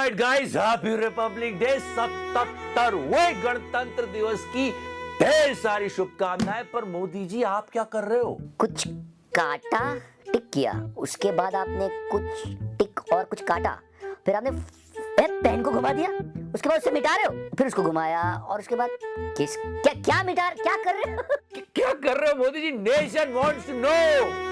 Alright guys, happy republic day. 77वें गणतंत्र दिवस की ढेर सारी शुभकामनाएं। पर मोदी जी आप क्या कर रहे हो? कुछ काटा, टिक किया, उसके बाद आपने कुछ टिक और कुछ काटा, फिर आपने पेन को घुमा दिया, उसके बाद उसे मिटा रहे हो, फिर उसको घुमाया और उसके बाद क्या कर रहे हो? क्या कर रहे हो Modi ji? Nation wants to know.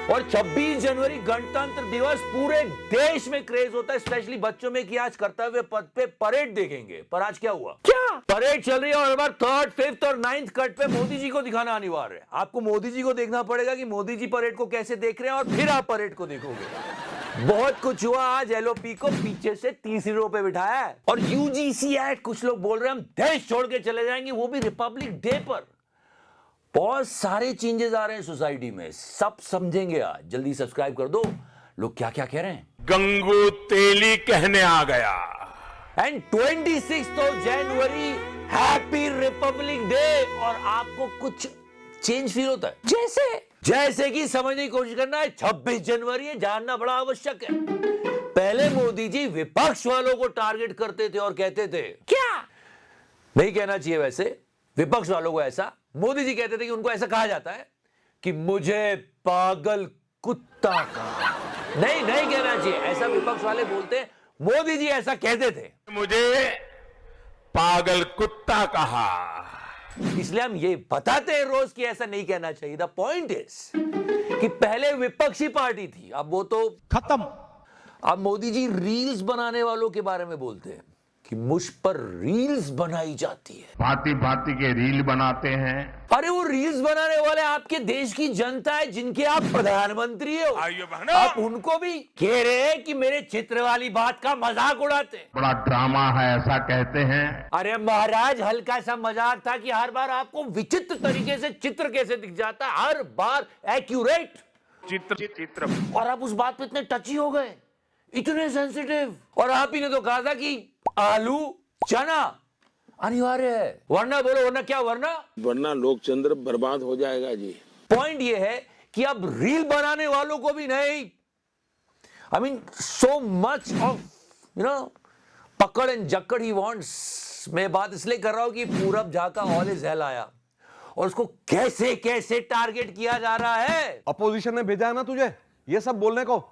और 26 जनवरी गणतंत्र दिवस पूरे देश में क्रेज होता है, स्पेशली बच्चों में कि आज कर्तव्य पथ पे परेड देखेंगे। पर आज क्या हुआ? क्या परेड चल रही है और बार 3rd, 5th और 9th कट पे मोदी जी को दिखाना अनिवार्य है। आपको मोदी जी को देखना पड़ेगा कि मोदी जी परेड को कैसे देख रहे हैं और फिर आप परेड को देखोगे। बहुत कुछ हुआ आज। एलओपी को पीछे से तीसरी रो पे बिठाया है और यूजीसी एक्ट, कुछ लोग बोल रहे हैं हम देश छोड़ के चले जाएंगे, वो भी रिपब्लिक डे पर। बहुत सारे चेंजेस आ रहे हैं सोसाइटी में, सब समझेंगे आज। जल्दी सब्सक्राइब कर दो। लोग क्या क्या कह रहे हैं? गंगू तेली कहने आ गया। And 26 January happy republic day. और आपको कुछ चेंज फील होता है? जैसे कि समझने की कोशिश करना है 26 जनवरी है, जानना बड़ा आवश्यक है। पहले मोदी जी विपक्ष वालों को टारगेट करते थे और कहते थे, क्या नहीं कहना चाहिए वैसे विपक्ष वालों को ऐसा। मोदी जी कहते थे कि उनको ऐसा कहा जाता है कि मुझे पागल कुत्ता कहा। नहीं कहना चाहिए ऐसा, विपक्ष वाले बोलते हैं। मोदी जी ऐसा कहते थे, मुझे पागल कुत्ता कहा। इसलिए हम ये बताते हैं रोज कि ऐसा नहीं कहना चाहिए। द पॉइंट इज कि पहले विपक्षी पार्टी थी, अब वो तो खत्म। अब मोदी जी रील्स बनाने वालों के बारे में बोलते हैं कि मुझ पर रील्स बनाई जाती है। भांति भांति के रील बनाते हैं। अरे वो रील्स बनाने वाले आपके देश की जनता है, जिनके आप प्रधानमंत्री हो। आइए बहनों, आप उनको भी कह रहे हैं कि मेरे चित्र वाली बात का मजाक उड़ाते हैं। बड़ा ड्रामा है ऐसा कहते हैं। अरे महाराज, हल्का सा मजाक था कि हर बार आपको विचित्र तरीके से चित्र कैसे दिख जाता है, हर बार एक्यूरेट चित्र। और आप उस बात पे इतने टची हो गए, इतने सेंसिटिव। और आप ही ने तो कहा था कि आलू चना अनिवार्य है, वरना बोलो, वरना क्या, वरना लोकतंत्र बर्बाद हो जाएगा जी। पॉइंट ये है कि अब रील बनाने वालों को भी नहीं, I mean so much of पकड़ एंड जकड़ ही वांट्स। मैं बात इसलिए कर रहा हूं कि पूरब झाका ऑल इज हेल आया और उसको कैसे कैसे टारगेट किया जा रहा है। अपोजिशन ने भेजा है ना तुझे ये सब बोलने को।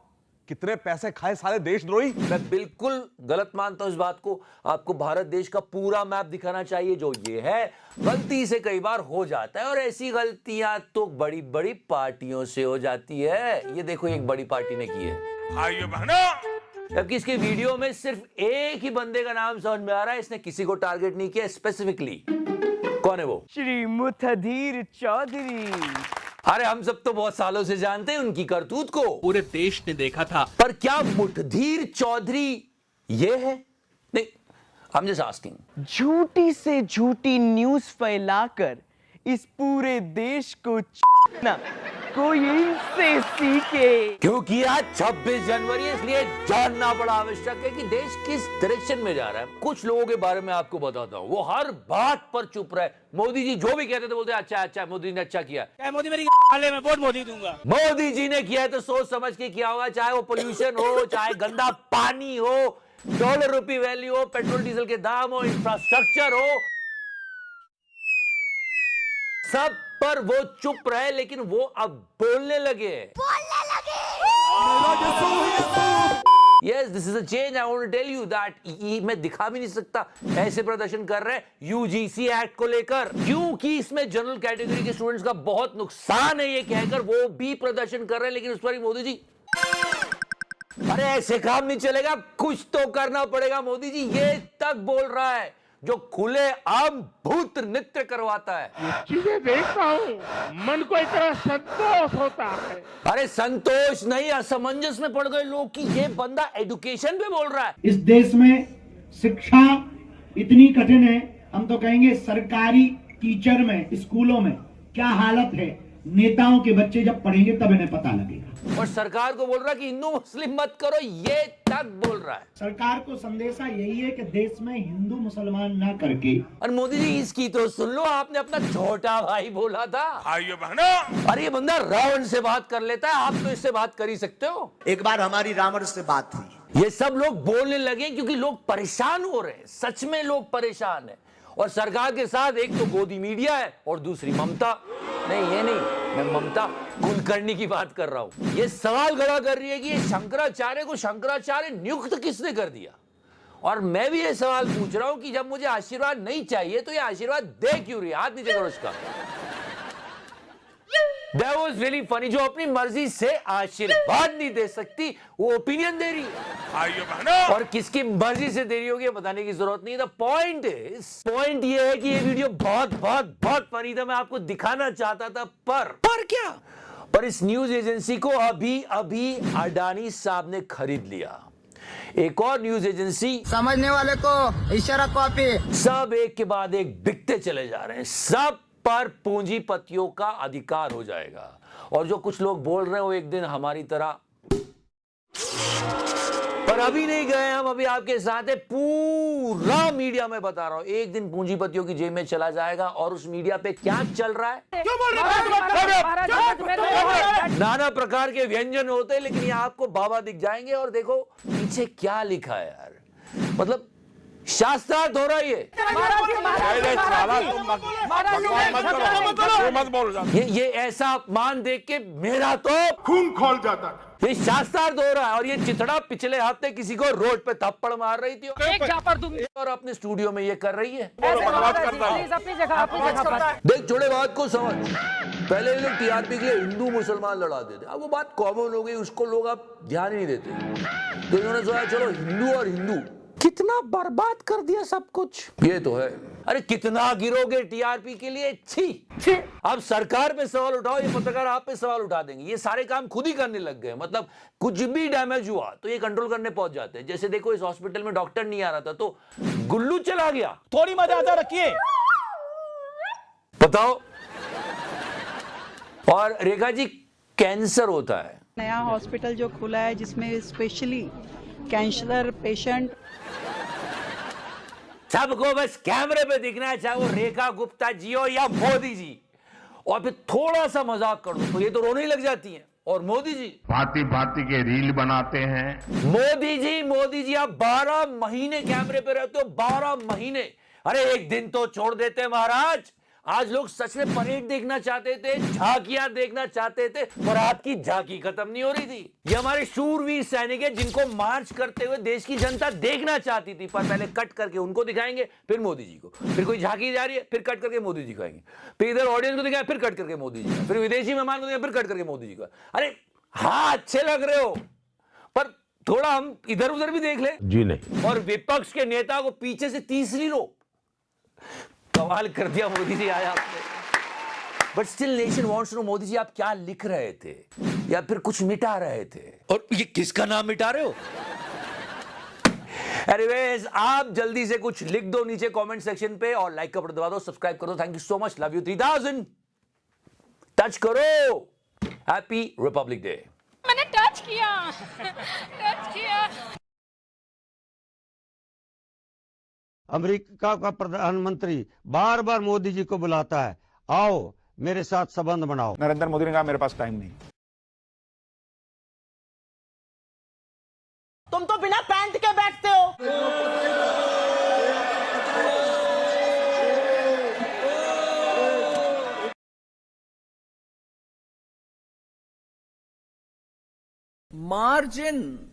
कितने पैसे खाए साले देशद्रोही। मैं बिल्कुल गलत मानता हूं इस बात को। आपको भारत देश का पूरा मैप दिखाना चाहिए। जो ये है, गलती से कई बार हो जाता है और ऐसी गलतियां तो बड़ी बड़ी पार्टियों से हो जाती है। ये देखो, एक बड़ी पार्टी ने की है। आइए बहनों, जबकि इसके वीडियो में सिर्फ एक ही बंदे का नाम समझ में आ रहा है, इसने किसी को टारगेट नहीं किया स्पेसिफिकली। कौन है वो? श्री मुठधीर चौधरी। अरे हम सब तो बहुत सालों से जानते हैं उनकी करतूत को, पूरे देश ने देखा था। पर क्या मुठधीर चौधरी ये है? नहीं, आई एम जस्ट आस्किंग। झूठी से झूठी न्यूज फैलाकर इस पूरे देश को ना कोई इनसे सीखे। क्योंकि आज 26 जनवरी है, इसलिए जानना बड़ा आवश्यक है कि देश किस डायरेक्शन में जा रहा है। कुछ लोगों के बारे में आपको बताता हूँ, वो हर बात पर चुप रहे। मोदी जी जो भी कहते थे बोलते अच्छा, मोदी ने अच्छा किया। मोदी मेरी खाले में वोट मोदी दूंगा। मोदी जी ने किया है तो सोच समझ के किया होगा, चाहे वो पोल्यूशन हो, चाहे गंदा पानी हो, डॉलर रुपी वैल्यू हो, पेट्रोल डीजल के दाम हो, इंफ्रास्ट्रक्चर हो, सब पर वो चुप रहे। लेकिन वो अब बोलने लगे। Yes, this is a change. I want to tell you that मैं दिखा भी नहीं सकता ऐसे प्रदर्शन कर रहे हैं यूजीसी एक्ट को लेकर, क्योंकि इसमें जनरल कैटेगरी के स्टूडेंट्स का बहुत नुकसान है, ये कहकर वो भी प्रदर्शन कर रहे हैं। लेकिन उस पर ही मोदी जी, अरे ऐसे काम नहीं चलेगा, कुछ तो करना पड़ेगा। मोदी जी ये तक बोल रहा है जो खुले आम भूत नृत्य करवाता है। चीजें देखता हूँ, मन को इतना संतोष होता है। अरे संतोष नहीं, असमंजस में पड़ गए लोग कि ये बंदा एजुकेशन पे बोल रहा है। इस देश में शिक्षा इतनी कठिन है, हम तो कहेंगे सरकारी टीचर में, स्कूलों में क्या हालत है। नेताओं के बच्चे जब पढ़ेंगे तब इन्हें पता लगेगा। और सरकार को बोल रहा है कि हिंदू मुस्लिम मत करो, ये तक बोल रहा है। सरकार को संदेशा यही है कि देश में हिंदू मुसलमान ना करके। और मोदी जी इसकी तो सुन लो, आपने अपना छोटा भाई बोला था। आइए बहनों, अरे ये बंदा रावण से बात कर लेता है, आप तो इससे बात कर ही सकते हो। एक बार हमारी रावण से बात हुई। ये सब लोग बोलने लगे क्योंकि लोग परेशान हो रहे हैं, सच में लोग परेशान हैं। और सरकार के साथ एक तो गोदी मीडिया है और दूसरी ममता, नहीं ये नहीं, मैं ममता कुलकर्णी की बात कर रहा हूं। ये सवाल खड़ा कर रही है कि ये शंकराचार्य को शंकराचार्य नियुक्त किसने कर दिया। और मैं भी ये सवाल पूछ रहा हूं कि जब मुझे आशीर्वाद नहीं चाहिए तो ये आशीर्वाद दे क्यों रही है। हाथ नीचे करो उसका। That was really funny। जो अपनी मर्जी से आशीर्वाद नहीं दे सकती वो ओपिनियन दे रही है, भाइयों बहनों, और किसकी मर्जी से दे रही होगी बताने की जरूरत नहीं। द पॉइंट ये है कि ये वीडियो बहुत बहुत बहुत फनी था। मैं आपको दिखाना चाहता था पर क्या, पर इस न्यूज एजेंसी को अभी अभी अडानी साहब ने खरीद लिया। एक और न्यूज एजेंसी, समझने वाले को इशारा कॉपी। सब एक के बाद एक बिकते चले जा रहे हैं, सब पर पूंजीपतियों का अधिकार हो जाएगा। और जो कुछ लोग बोल रहे हैं वो एक दिन हमारी तरह, पर अभी नहीं गए हम, अभी आपके साथ है। पूरा मीडिया में बता रहा हूं, एक दिन पूंजीपतियों की जेब में चला जाएगा। और उस मीडिया पे क्या चल रहा है, नाना प्रकार के व्यंजन होते हैं, लेकिन ये आपको बाबा दिख जाएंगे। और देखो पीछे क्या लिखा है यार, मतलब शास्त्रार्थ हो रहा है ये ऐसा अपमान देख के मेरा तो खून खोल जाता है। ये शास्त्रार्थ हो रहा है। और ये चिथड़ा पिछले हफ्ते किसी को रोड पे थप्पड़ मार रही थी और अपने स्टूडियो में ये कर रही है। देख छोड़े बात को समझ, पहले ये लोग टीआरपी के लिए हिंदू मुसलमान लड़ाते थे, अब वो बात कॉमन हो गई, उसको लोग अब ध्यान ही नहीं देते। तो इन्होंने सोचा चलो हिंदू और हिंदू, कितना बर्बाद कर दिया सब कुछ, ये तो है। अरे कितना गिरोगे टीआरपी के लिए, छी। अब सरकार पे सवाल उठाओ, ये पत्रकार आप पे सवाल उठा देंगे। ये सारे काम खुद ही करने लग गए, मतलब कुछ भी डैमेज हुआ तो ये कंट्रोल करने पहुंच जाते हैं। जैसे देखो इस हॉस्पिटल में डॉक्टर नहीं आ रहा था तो गुल्लू चला गया। थोड़ी मर्यादा रखिए। बताओ। और रेखा जी, कैंसर होता है, नया हॉस्पिटल जो खुला है जिसमें स्पेशली कैंसर पेशेंट, सबको बस कैमरे पे दिखना है, चाहे वो रेखा गुप्ता जी हो या मोदी जी। और फिर थोड़ा सा मजाक कर दो तो ये तो रोने ही लग जाती हैं। और मोदी जी भांति भांति के रील बनाते हैं। मोदी जी आप 12 महीने कैमरे पे रहते हो, 12 महीने। अरे एक दिन तो छोड़ देते महाराज। आज लोग सच में परेड देखना चाहते थे, झांकियां देखना चाहते थे, और आपकी झांकी खत्म नहीं हो रही थी। ये हमारे शूरवीर सैनिक है जिनको मार्च करते हुए देश की जनता देखना चाहती थी, पर पहले कट करके उनको दिखाएंगे, फिर मोदी जी को, फिर कोई झांकी जा रही है, फिर कट करके मोदी जी को आएंगे, फिर इधर ऑडियंस को दिखाएं, फिर कट करके मोदी जी को, फिर विदेशी मेहमान को दिखाएं, फिर कट करके मोदी जी को। अरे हाँ अच्छे लग रहे हो, पर थोड़ा हम इधर उधर भी देख ले जी नहीं। और विपक्ष के नेता को पीछे से तीसरी रो। कमाल कर दिया मोदी जी आया आपने। But still nation wants to know, Modi ji आप क्या लिख रहे थे या फिर कुछ मिटा रहे थे, और ये किसका नाम मिटा रहे हो। एनीवेज आप जल्दी से कुछ लिख दो नीचे कमेंट सेक्शन पे, और लाइक का बटन दबा दो, सब्सक्राइब करो। Thank you so much, love you 3000। Touch करो, हैप्पी रिपब्लिक डे। मैंने टच किया। अमेरिका का प्रधानमंत्री बार बार मोदी जी को बुलाता है, आओ मेरे साथ संबंध बनाओ। नरेंद्र मोदी ने कहा मेरे पास टाइम नहीं। तुम तो बिना पैंट के बैठते हो। मार्जिन